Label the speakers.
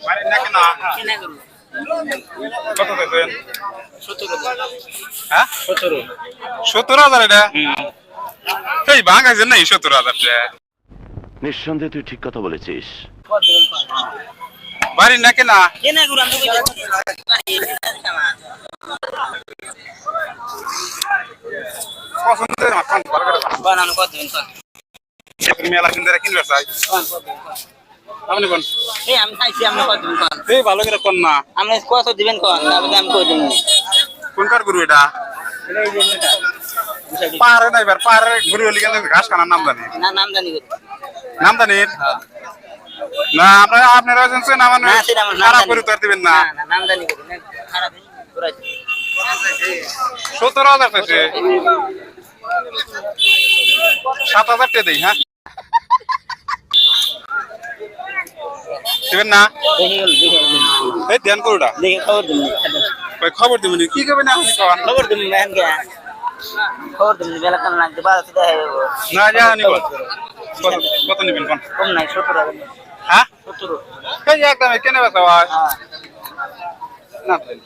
Speaker 1: বাড়ির নাকি না
Speaker 2: কেনা করবো
Speaker 1: কত দেবেন
Speaker 2: 17
Speaker 1: হ্যাঁ
Speaker 2: 17
Speaker 1: 17,000 এটা এই ভাঙাইছেন না 17,000 টাকা
Speaker 3: নিঃসন্দেহে তুই ঠিক কথা বলেছিস।
Speaker 2: কত দেবেন
Speaker 1: বাড়ির নাকি না
Speaker 2: কেনা করবো আমি
Speaker 1: পছন্দের মাছ ভালো করে
Speaker 2: বানানো কত দেবেন
Speaker 1: মেলা কিনতে কিনবে চাই আপনি কোন
Speaker 2: এই আমি খাইছি আপনি কত দেবেন
Speaker 1: এই ভালো করে কোন না
Speaker 2: আপনি কত দিবেন কোন তারপরে আমি কত দেবেন
Speaker 1: কোন কার গরু এটা
Speaker 2: এই যে এটা
Speaker 1: পাহাড়ে নাই বার পাহাড়ে গরু হলি গেলে ঘাস খানার নাম জানি
Speaker 2: না নাম জানি
Speaker 1: নাম জানির না আপনারা আপনারা এজেন্সি নাম
Speaker 2: না সেটা আমার নাম
Speaker 1: খারাপ
Speaker 2: জানি
Speaker 1: করে উত্তর দিবেন না
Speaker 2: না নাম জানি খারাপ পুরো
Speaker 1: 17,000 পেয়েছে 7,000 টাকা দেই হ্যাঁ দিবেন না
Speaker 2: দেখে গেল
Speaker 1: এই ধ্যান করুটা
Speaker 2: দেখে খবর দিন
Speaker 1: ওই খবর দিবেন কি করবেন আপনি কোন
Speaker 2: খবর দিন ম্যান কে খবর দিন বেলা কাল না যে বাড়া সিধা
Speaker 1: না যা নিব কত কত নেবেন কোন
Speaker 2: কম নাই 17
Speaker 1: হ্যাঁ
Speaker 2: 17
Speaker 1: এই একদম কেনে বাসা ভাই না দেন